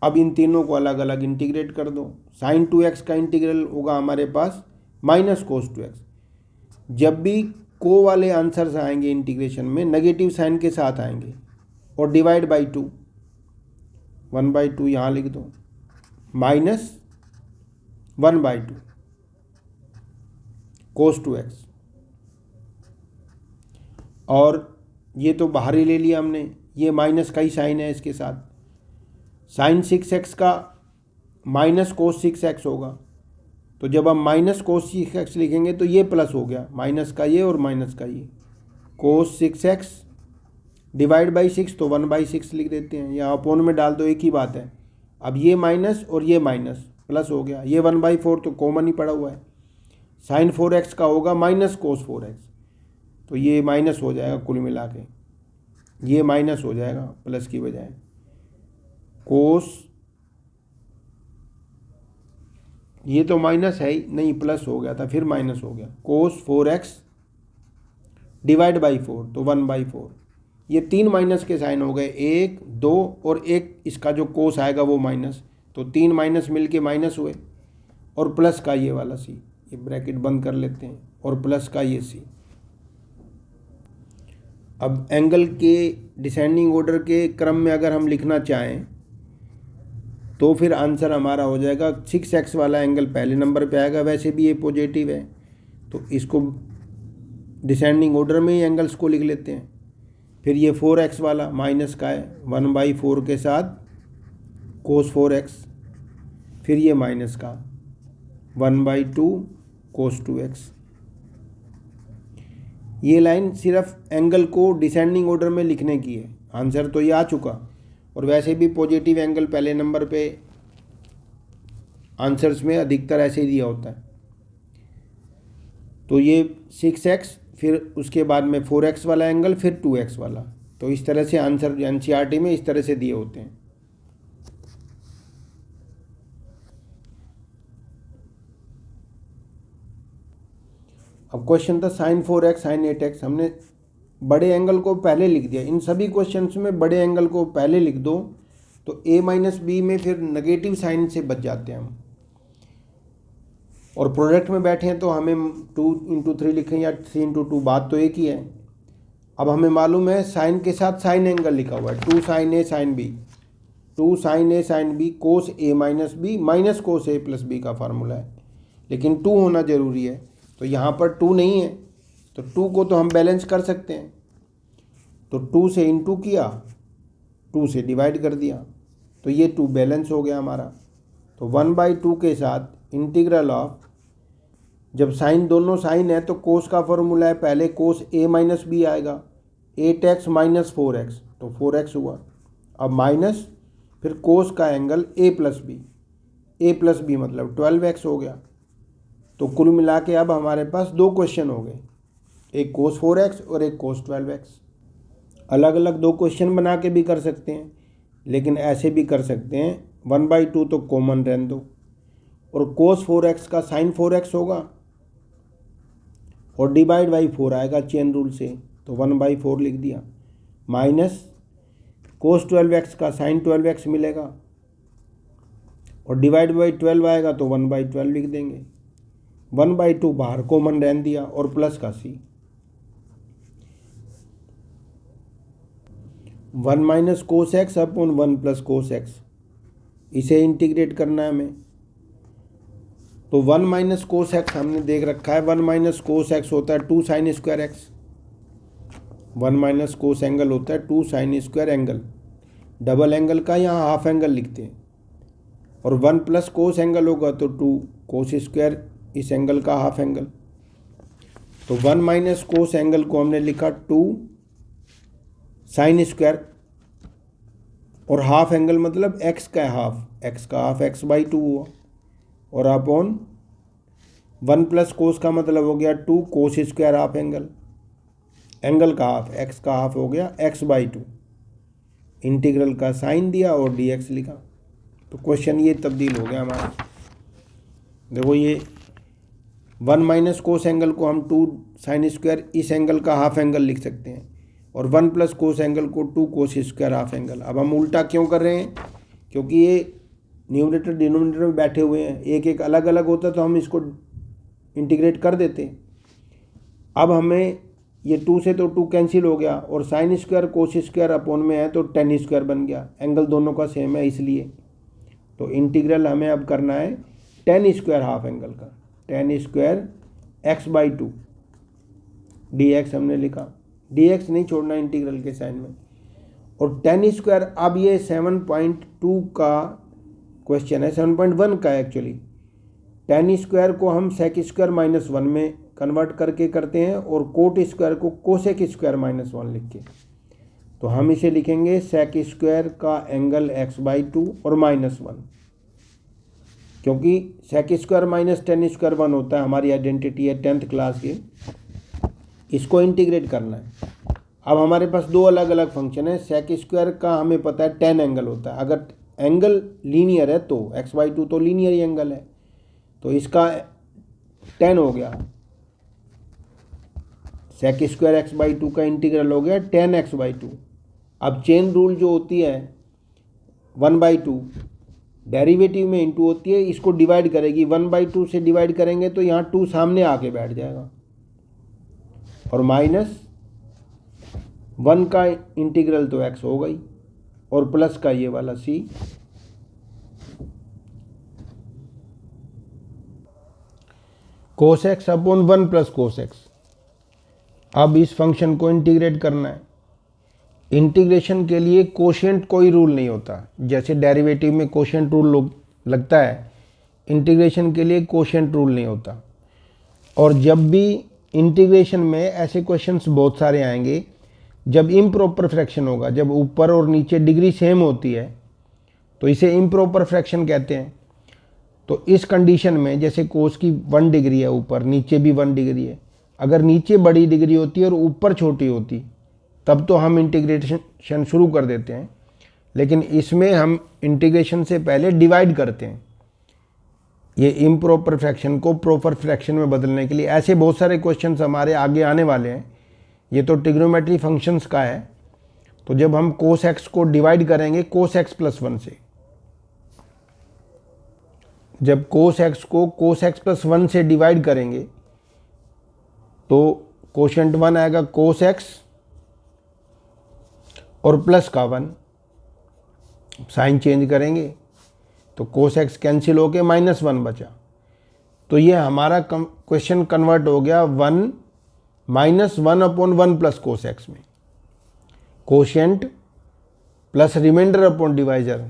अब इन तीनों को अलग अलग इंटीग्रेट कर दो, साइन 2x का इंटीग्रल होगा हमारे पास माइनस कोस 2x। जब भी को वाले आंसर्स आएंगे इंटीग्रेशन में नेगेटिव साइन के साथ आएंगे, और डिवाइड बाई 2, 1/2 यहाँ लिख दो, माइनस 1/2 कोस 2x, और ये तो बाहर ही ले लिया हमने, ये माइनस का ही साइन है इसके साथ, साइन 6x का माइनस कोस 6x होगा, तो जब हम माइनस कोस 6x लिखेंगे तो ये प्लस हो गया, माइनस का ये और माइनस का ये, कोस 6x डिवाइड बाई 6 तो 1/6 लिख देते हैं, या अपोन में डाल दो, एक ही बात है। अब ये माइनस और ये माइनस प्लस हो गया, ये 1/4 तो कॉमन ही पड़ा हुआ है, साइन 4x का होगा माइनस कोस 4x, तो ये माइनस हो जाएगा, कुल मिला के ये माइनस हो जाएगा प्लस की बजाय, कोस, ये तो माइनस है ही नहीं, प्लस हो गया था फिर माइनस हो गया, कोस 4x डिवाइड बाई 4 तो 1/4। ये 3 माइनस के साइन हो गए, 1, 2 और एक इसका जो कोस आएगा वो माइनस, तो 3 माइनस मिलके माइनस हुए, और प्लस का ये वाला सी, ये ब्रैकेट बंद कर लेते हैं, और प्लस का ये सी। अब एंगल के डिसेंडिंग ऑर्डर के क्रम में अगर हम लिखना चाहें तो फिर आंसर हमारा हो जाएगा 6x वाला एंगल पहले नंबर पे आएगा, वैसे भी ये पॉजिटिव है तो इसको डिसेंडिंग ऑर्डर में ही एंगल्स को लिख लेते हैं। फिर ये 4x वाला माइनस का है 1/4 के साथ cos 4x, फिर ये माइनस का 1/2 cos 2x। ये लाइन सिर्फ एंगल को डिसेंडिंग ऑर्डर में लिखने की है, आंसर तो ये आ चुका। और वैसे भी पॉजिटिव एंगल पहले नंबर पे आंसर्स में अधिकतर ऐसे ही दिया होता है। तो ये 6x, फिर उसके बाद में 4x वाला एंगल, फिर 2x वाला। तो इस तरह से आंसर एनसीईआरटी में इस तरह से दिए होते हैं। अब क्वेश्चन था sin 4x sin 8x। हमने बड़े एंगल को पहले लिख दिया। इन सभी क्वेश्चंस में बड़े एंगल को पहले लिख दो तो a माइनस बी में फिर नेगेटिव साइन से बच जाते हैं हम। और प्रोडक्ट में बैठे हैं तो हमें 2 × 3 लिखें या 3 × 2, बात तो एक ही है। अब हमें मालूम है साइन के साथ साइन एंगल लिखा हुआ है 2 sin a sin b, 2 sin a sin b cos a minus B minus cos a plus B का फार्मूला है, लेकिन 2 होना ज़रूरी है। तो यहाँ पर 2 नहीं है तो 2 को तो हम बैलेंस कर सकते हैं। तो 2 से इंटू किया, 2 से डिवाइड कर दिया, तो ये 2 बैलेंस हो गया हमारा। तो 1/2 के साथ इंटीग्रल ऑफ, जब साइन दोनों साइन है तो कोस का फॉर्मूला है पहले कोस a माइनस बी आएगा 8x माइनस 4x, तो 4x हुआ। अब माइनस फिर कोस का एंगल a प्लस बी मतलब 12x हो गया। तो कुल मिला के अब हमारे पास 2 क्वेश्चन हो गए, एक कोस 4x और एक कोस 12x। अलग अलग 2 क्वेश्चन बना के भी कर सकते हैं, लेकिन ऐसे भी कर सकते हैं 1/2 तो कॉमन रहने दो और कोस 4x का साइन 4x होगा और डिवाइड बाई 4 आएगा चेन रूल से, तो 1/4 लिख दिया, माइनस कोस 12x का साइन 12x मिलेगा और डिवाइड बाई 12 आएगा तो 1/12 लिख देंगे। 1/2 बाहर कॉमन रहने दिया और प्लस का c, 1 minus cos x upon 1 plus cos x, इसे इंटीग्रेट करना है हमें। तो 1 माइनस कोस एक्स हमने देख रखा है, 1 माइनस कोस एक्स होता है 2 साइन स्क्वायर एक्स, 1 माइनस कोस एंगल होता है 2 sign square angle, double angle का यहाँ हाफ एंगल लिखते हैं। और 1 प्लस कोस एंगल होगा तो 2 कोस स्क्वायर इस एंगल का हाफ एंगल। तो 1 माइनस कोस एंगल को हमने लिखा 2 साइन स्क्वायर और हाफ एंगल मतलब x का हाफ, x/2 हुआ और अपॉन 1 प्लस कोस का मतलब हो गया 2 कोस स्क्वायर हाफ एंगल का हाफ, x का हाफ हो गया x/2। इंटीग्रल का साइन दिया और dx लिखा। तो क्वेश्चन ये तब्दील हो गया हमारा। देखो ये 1 माइनस कोस एंगल को हम 2 साइन स्क्वायर इस एंगल का हाफ एंगल लिख सकते हैं और 1 प्लस कोस एंगल को 2 कोस स्क्वायर हाफ एंगल। अब हम उल्टा क्यों कर रहे हैं, क्योंकि ये न्यूमरेटर डिनोमिनेटर में बैठे हुए हैं, एक एक अलग अलग होता तो हम इसको इंटीग्रेट कर देते। अब हमें ये 2 से तो 2 कैंसिल हो गया और sine square cos square upon में है तो टेन स्क्वायर बन गया, एंगल दोनों का सेम है इसलिए। तो इंटीग्रल हमें अब करना है टेन स्क्वायर हाफ एंगल का, टेन स्क्वायर x/2 dx हमने लिखा, dx नहीं छोड़ना इंटीग्रल के साइन में। और टेन स्क्वायर, अब ये 7.2 का क्वेश्चन है, 7.1 का एक्चुअली। टेन स्क्वायर को हम सेक स्क्वायर -1 में कन्वर्ट करके करते हैं और कोट स्क्वायर को कोसेक स्क्वायर -1 लिख के। तो हम इसे लिखेंगे सेक स्क्वायर का एंगल x/2 और -1, क्योंकि sec square minus tan square 1 होता है, हमारी आइडेंटिटी है 10th क्लास की। इसको इंटीग्रेट करना है। अब हमारे पास 2 अलग अलग फंक्शन है। सेक स्क्वायर का हमें पता है 10 एंगल होता है, अगर एंगल लीनियर है तो x/2 तो लीनियर ही एंगल है, तो इसका 10 हो गया। सेक स्क्वायर x/2 का इंटीग्रल हो गया 10x/2। अब चेन रूल जो होती है 1/2 डेरिवेटिव में इंटू होती है, इसको डिवाइड करेगी, 1/2 से डिवाइड करेंगे तो यहाँ 2 सामने आके बैठ जाएगा और -1 का इंटीग्रल तो x हो गई और प्लस का ये वाला c। Cos x upon 1 plus cos x. अब इस फंक्शन को इंटीग्रेट करना है। इंटीग्रेशन के लिए कोशिएंट कोई रूल नहीं होता, जैसे डेरिवेटिव में कोशिएंट रूल लगता है, इंटीग्रेशन के लिए कोशिएंट रूल नहीं होता। और जब भी इंटीग्रेशन में ऐसे क्वेश्चंस बहुत सारे आएंगे जब इम्प्रॉपर फ्रैक्शन होगा, जब ऊपर और नीचे डिग्री सेम होती है तो इसे इम्प्रॉपर फ्रैक्शन कहते हैं। तो इस कंडीशन में जैसे कोस की 1 डिग्री है, ऊपर नीचे भी 1 डिग्री है, अगर नीचे बड़ी डिग्री होती है और ऊपर छोटी होती तब तो हम इंटीग्रेशन शुरू कर देते हैं, लेकिन इसमें हम इंटीग्रेशन से पहले डिवाइड करते हैं। ये इम्प्रॉपर फ्रैक्शन को प्रॉपर फ्रैक्शन में बदलने के लिए ऐसे बहुत सारे क्वेश्चंस हमारे आगे आने वाले हैं। ये तो ट्रिग्नोमेट्री फंक्शंस का है। तो जब हम कोस एक्स को डिवाइड करेंगे कोस एक्स प्लस 1 से, जब कोस एक्स को कोस एक्स प्लस 1 से डिवाइड करेंगे तो कोशेंट 1 आएगा कोस एक्स और प्लस का 1, साइन चेंज करेंगे तो कोस एक्स कैंसिल होके -1 बचा। तो ये हमारा क्वेश्चन कन्वर्ट हो गया 1 -1 अपॉन 1 प्लस कोस एक्स में। Quotient plus remainder upon divisor,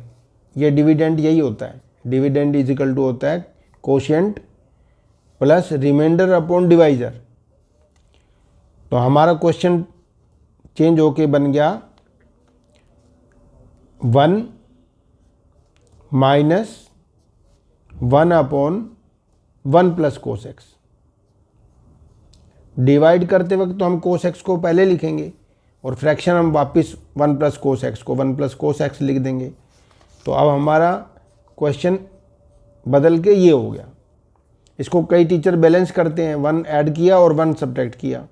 ये डिविडेंड यही होता है। डिविडेंड इज इक्वल टू होता है quotient plus remainder upon divisor. तो हमारा क्वेश्चन चेंज होके बन गया 1 -1 upon 1 plus cos x. Divide करते वक्त तो हम कोस एक्स को पहले लिखेंगे और फ्रैक्शन हम वापस 1 प्लस कोस एक्स को 1 प्लस कोस एक्स लिख देंगे। तो अब हमारा क्वेश्चन बदल के ये हो गया। इसको कई टीचर बैलेंस करते हैं, 1 ऐड किया और 1 सब्ट्रैक्ट किया।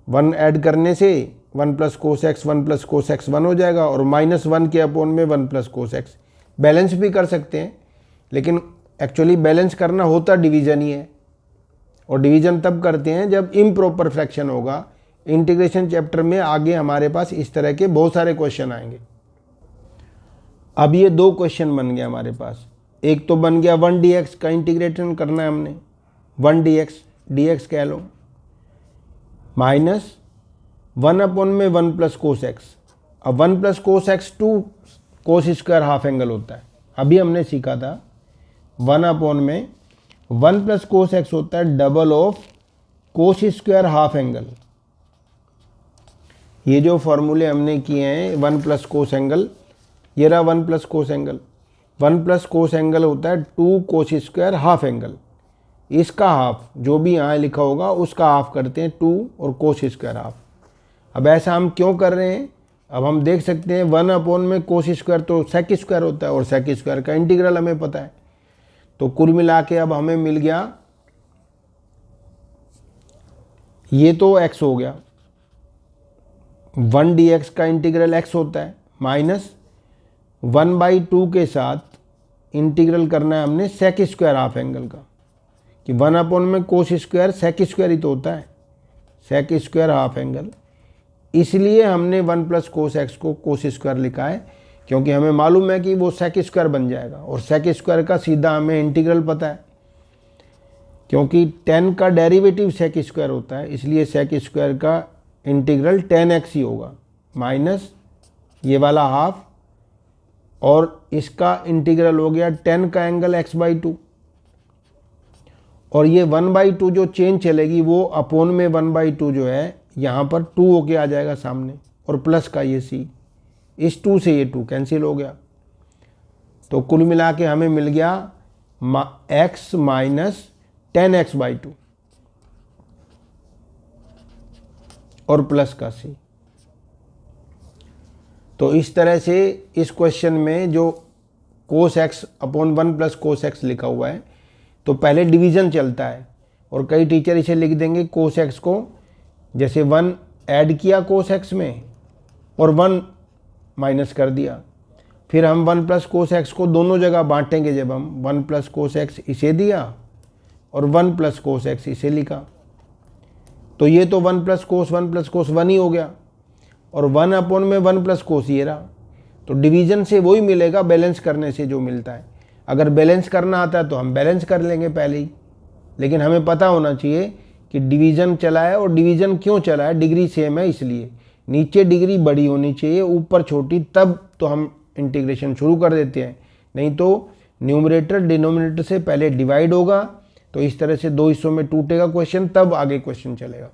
1 ऐड करने से 1 plus cos x 1 plus cos x 1 हो जाएगा और -1 के अपॉन में 1 प्लस कोस एक्स। बैलेंस भी कर सकते हैं, लेकिन एक्चुअली बैलेंस करना होता डिवीज़न ही है, और डिवीज़न तब करते हैं जब इम्प्रॉपर फ्रैक्शन होगा। इंटीग्रेशन चैप्टर में आगे हमारे पास इस तरह के बहुत सारे क्वेश्चन आएंगे। अब ये 2 क्वेश्चन बन गया हमारे पास। एक तो बन गया 1 dx का इंटीग्रेशन करना है हमने, 1 dx कह लो, -1 अपॉन में 1 प्लस कोस एक्स। अब 1 plus cos x 2 cos square half angle होता है। अभी हमने सीखा था 1 अपॉन में 1 प्लस कोस एक्स होता है double of cos square half angle. ये जो फॉर्मूले हमने किए हैं 1 प्लस कोस एंगल, ये रहा 1 प्लस कोस एंगल। 1 प्लस कोस एंगल होता है 2 कोस स्क्वायर हाफ एंगल। इसका हाफ जो भी यहाँ लिखा होगा उसका हाफ करते हैं 2 और कोस स्क्वायर हाफ। अब ऐसा हम क्यों कर रहे हैं, अब हम देख सकते हैं 1 अपॉन में कोस स्क्वायर तो सेक स्क्वायर होता है और सेक स्क्वायर का इंटीग्रल हमें पता है। तो कुल मिला के अब हमें मिल गया, ये तो x हो गया, 1 dx का इंटीग्रल x होता है, -1/2 के साथ इंटीग्रल करना है हमने सेक स्क्वायर हाफ एंगल का, कि 1 अपॉन में कोस स्क्वायर सेक स्क्वायर ही तो होता है, सेक स्क्वायर हाफ एंगल। इसलिए हमने 1 प्लस कोस एक्स को कोस स्क्वायर लिखा है, क्योंकि हमें मालूम है कि वो सेक स्क्वायर बन जाएगा और सेक स्क्वायर का सीधा हमें इंटीग्रल पता है, क्योंकि 10 का डेरिवेटिव सेक स्क्वायर होता है, इसलिए सेक स्क्वायर का इंटीग्रल 10x ही होगा, माइनस ये वाला हाफ और इसका इंटीग्रल हो गया 10 का एंगल x/2, और ये 1/2 जो चेंज चलेगी वो अपॉन में 1/2 जो है यहाँ पर 2 होके आ जाएगा सामने, और प्लस का ये c, इस 2 से ये 2 कैंसिल हो गया। तो कुल मिला के हमें मिल गया x माइनस 10x/2 और प्लस का c। तो इस तरह से इस क्वेश्चन में जो cos x upon 1 plus cos x लिखा हुआ है तो पहले डिवीज़न चलता है, और कई टीचर इसे लिख देंगे कोस एक्स को, जैसे 1 ऐड किया कोस एक्स में और 1 माइनस कर दिया, फिर हम 1 प्लस कोस एक्स को दोनों जगह बांटेंगे। जब हम 1 प्लस कोस एक्स इसे दिया और 1 प्लस कोस एक्स इसे लिखा, तो ये तो 1 प्लस कोस 1 ही हो गया, और 1 अपॉन में 1 प्लस कोस ये रहा। तो डिवीज़न से वही मिलेगा बैलेंस करने से जो मिलता है। अगर बैलेंस करना आता है तो हम बैलेंस कर लेंगे पहले ही, लेकिन हमें पता होना चाहिए कि डिवीज़न चला है, और डिवीज़न क्यों चला है, डिग्री सेम है इसलिए। नीचे डिग्री बड़ी होनी चाहिए, ऊपर छोटी, तब तो हम इंटीग्रेशन शुरू कर देते हैं। नहीं तो न्यूमरेटर डिनोमिनेटर से पहले डिवाइड होगा, तो इस तरह से दो हिस्सों में टूटेगा क्वेश्चन, तब आगे क्वेश्चन चलेगा।